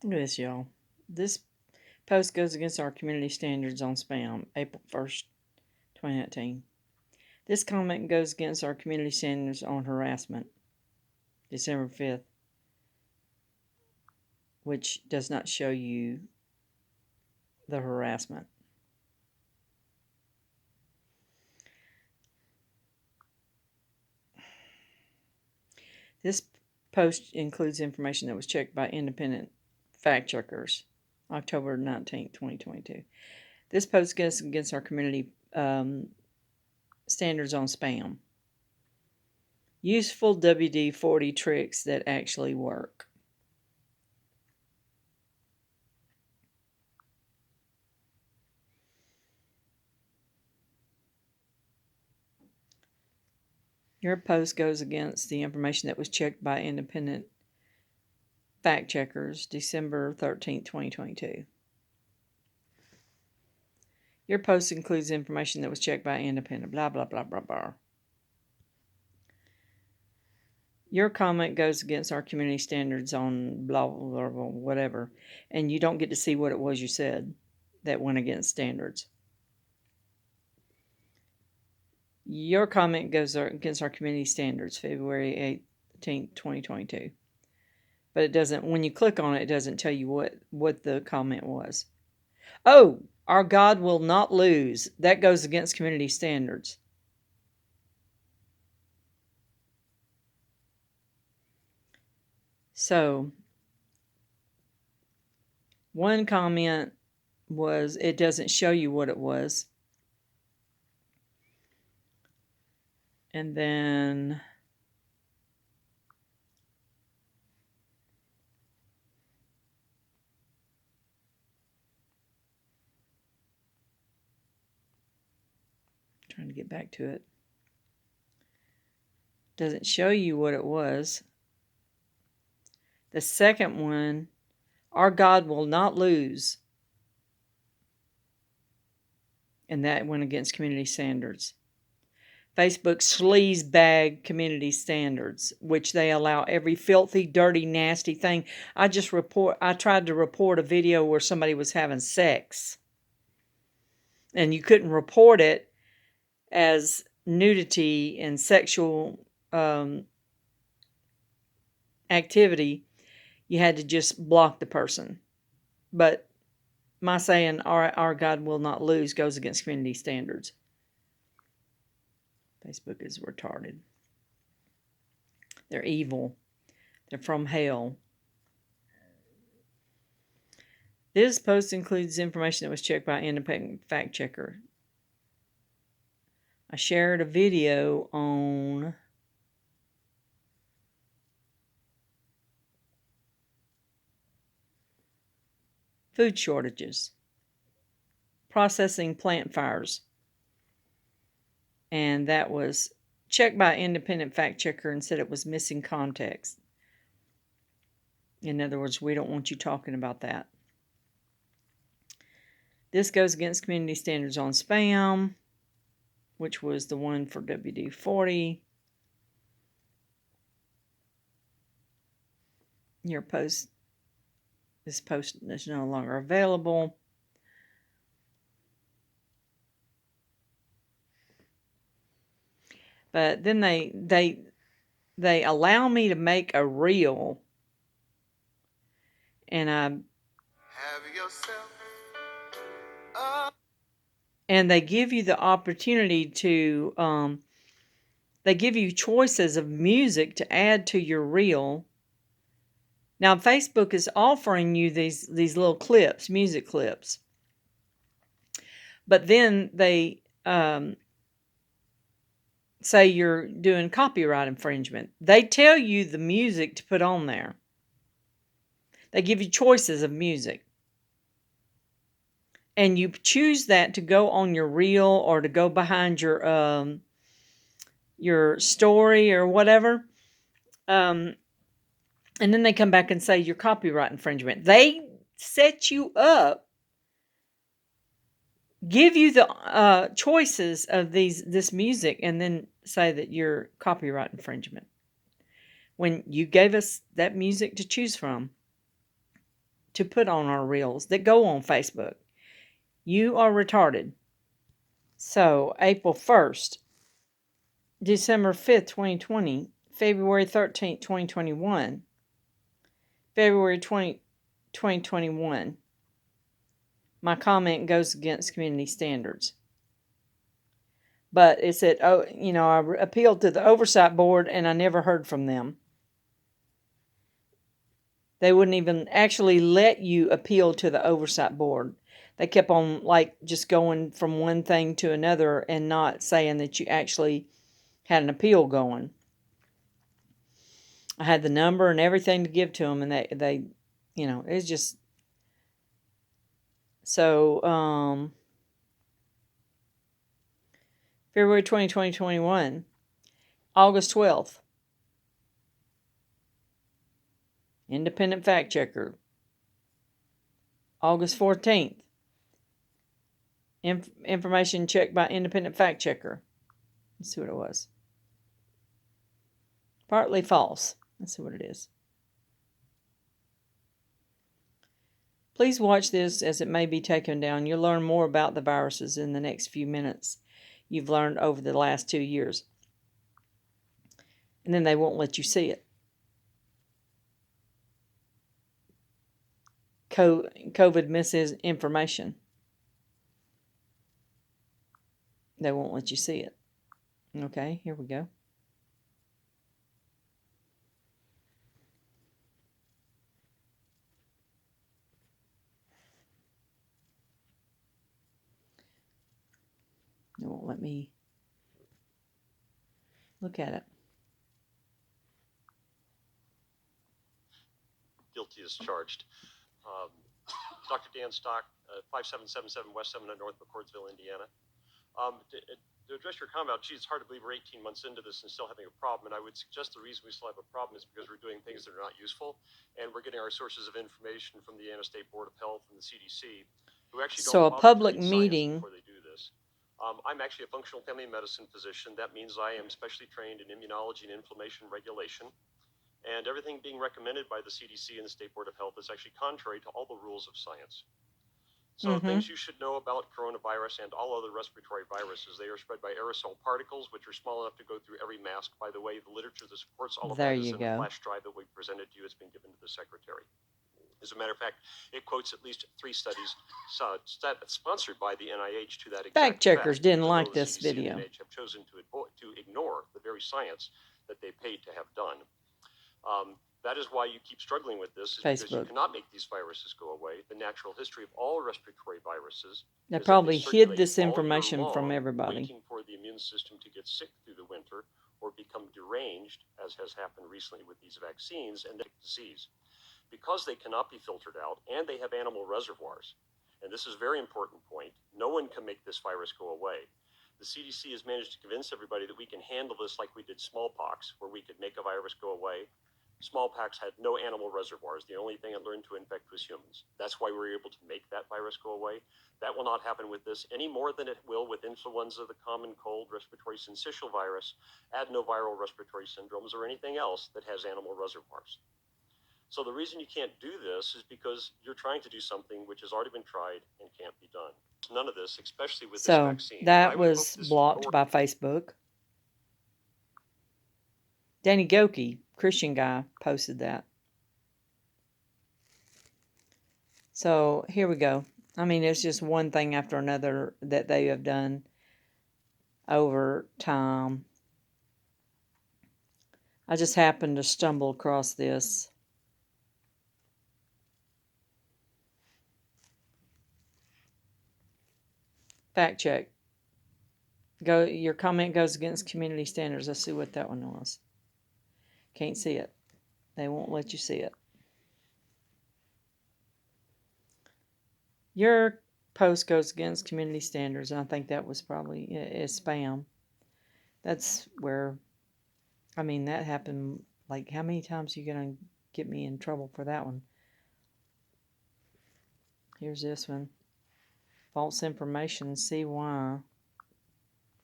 Look at this, y'all. This post goes against our community standards on spam, April 1st, 2019. This comment goes against our community standards on harassment, December 5th, which does not show you the harassment. This post includes information that was checked by independent fact checkers, October 19th, 2022. This post goes against our community standards on spam. Useful WD-40 tricks that actually work. Your post goes against the information that was checked by independent fact checkers, December 13th, 2022. Your post includes information that was checked by independent blah, blah, blah, blah, blah. Your comment goes against our community standards on blah, blah, blah, whatever, and you don't get to see what it was you said that went against standards. Your comment goes against our community standards, February 18th, 2022. But it doesn't, when you click on it, it doesn't tell you what the comment was. Oh, our God will not lose. That goes against community standards. So, one comment was, it doesn't show you what it was. And then trying to get back to it. Doesn't show you what it was. The second one, our God will not lose. And that went against community standards. Facebook sleaze bag community standards, which they allow every filthy, dirty, nasty thing. I tried to report a video where somebody was having sex. And you couldn't report it as nudity and sexual activity. You had to just block the person. But my saying, our God will not lose, goes against community standards. Facebook is retarded. They're evil. They're from hell. This post includes information that was checked by an independent fact checker. I shared a video on food shortages, processing plant fires. And that was checked by an independent fact checker and said it was missing context. In other words, we don't want you talking about that. This goes against community standards on spam, which was the one for WD-40. This post is no longer available. But then they allow me to make a reel, and and they give you the opportunity to they give you choices of music to add to your reel. Now Facebook is offering you these little clips, music clips, but then they say you're doing copyright infringement. They tell you the music to put on there. They give you choices of music. And you choose that to go on your reel or to go behind your story or whatever. And then they come back and say you're copyright infringement. They set you up, give you the choices of this music, and then say that you're copyright infringement. When you gave us that music to choose from, to put on our reels that go on Facebook. You are retarded. So, April 1st, December 5th, 2020, February 13th, 2021, February 2021. My comment goes against community standards. But it said, oh, I appealed to the oversight board and I never heard from them. They wouldn't even actually let you appeal to the oversight board. They kept on just going from one thing to another and not saying that you actually had an appeal going. I had the number and everything to give to them, and they it's just so. February 2021, August 12th. Independent fact checker. August 14th. Information checked by independent fact checker. Let's see what it was. Partly false. Let's see what it is. Please watch this as it may be taken down. You'll learn more about the viruses in the next few minutes you've learned over the last 2 years. And then they won't let you see it. COVID misinformation. They won't let you see it. Okay, here we go. They won't let me look at it. Guilty as charged. Dr. Dan Stock, 5777 West 7 North McCordsville, Indiana. To address your comment, gee, it's hard to believe we're 18 months into this and still having a problem. And I would suggest the reason we still have a problem is because we're doing things that are not useful. And we're getting our sources of information from the Indiana State Board of Health and the CDC, who actually don't So a bother public to read science meeting. before they do this. I'm actually a functional family medicine physician. That means I am specially trained in immunology and inflammation regulation. And everything being recommended by the CDC and the State Board of Health is actually contrary to all the rules of science. So things you should know about coronavirus and all other respiratory viruses, they are spread by aerosol particles, which are small enough to go through every mask. By the way, the literature that supports all of that is in a flash drive that we presented to you. It's been given to the secretary. As a matter of fact, it quotes at least 3 studies sponsored by the NIH to that exact fact checkers fact, didn't even like though the this CDC video. and NIH have chosen to ignore the very science that they paid to have done. That is why you keep struggling with this, is because you cannot make these viruses go away. The natural history of all respiratory viruses They probably hid this information from everybody. Waiting for the immune system to get sick through the winter or become deranged, as has happened recently with these vaccines, and disease. Because they cannot be filtered out and they have animal reservoirs, and this is a very important point, no one can make this virus go away. The CDC has managed to convince everybody that we can handle this like we did smallpox, where we could make a virus go away. Smallpox had no animal reservoirs. The only thing it learned to infect was humans. That's why we were able to make that virus go away. That will not happen with this any more than it will with influenza, the common cold, respiratory syncytial virus, adenoviral respiratory syndromes, or anything else that has animal reservoirs. So the reason you can't do this is because you're trying to do something which has already been tried and can't be done. None of this, especially with this vaccine. That was blocked by Facebook. Danny Gokey, Christian guy, posted that. So here we go. I mean, it's just one thing after another that they have done over time. I just happened to stumble across this. Fact check. Your comment goes against community standards. Let's see what that one was. Can't see it. They won't let you see it. Your post goes against community standards, and I think that was probably spam. That's where, I mean, that happened, like, how many times are you going to get me in trouble for that one? Here's this one. False information, see why.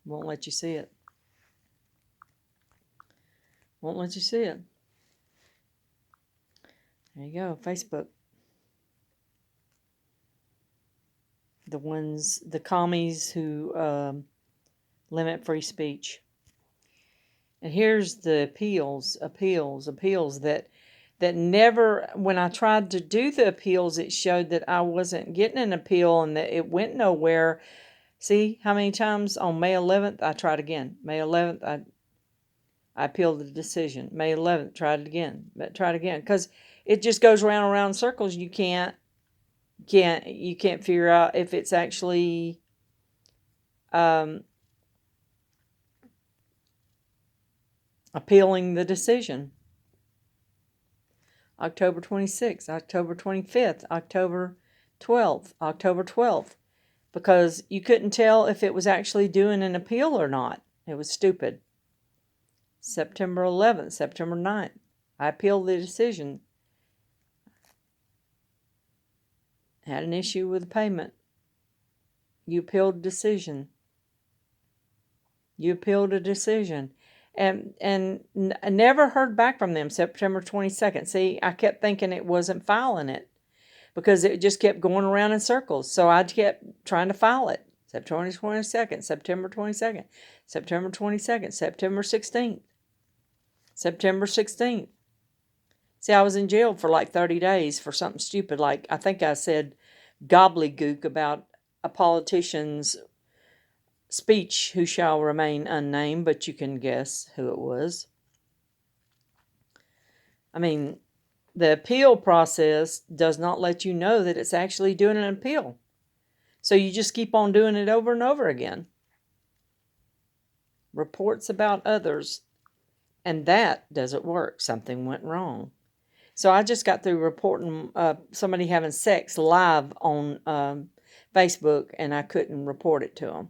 Won't let you see it. Won't let you see it. There you go, Facebook. the commies who limit free speech. And here's the appeals that never, when I tried to do the appeals, it showed that I wasn't getting an appeal and that it went nowhere. See how many times on May 11th I tried again. May 11th I appealed the decision. May 11th, tried it again, because it just goes round and round in circles. You can't figure out if it's actually appealing the decision. October 26th, October 25th, October 12th, because you couldn't tell if it was actually doing an appeal or not. It was stupid. September 11th, September 9th, I appealed the decision. Had an issue with the payment. You appealed a decision. And I never heard back from them. September 22nd. See, I kept thinking it wasn't filing it because it just kept going around in circles. So I kept trying to file it. September 22nd, September 22nd, September 22nd, September 16th, September 16th. See, I was in jail for like 30 days for something stupid. Like, I think I said gobbledygook about a politician's speech who shall remain unnamed, but you can guess who it was. I mean, the appeal process does not let you know that it's actually doing an appeal. So you just keep on doing it over and over again. Reports about others, and that doesn't work. Something went wrong. So I just got through reporting somebody having sex live on Facebook, and I couldn't report it to them.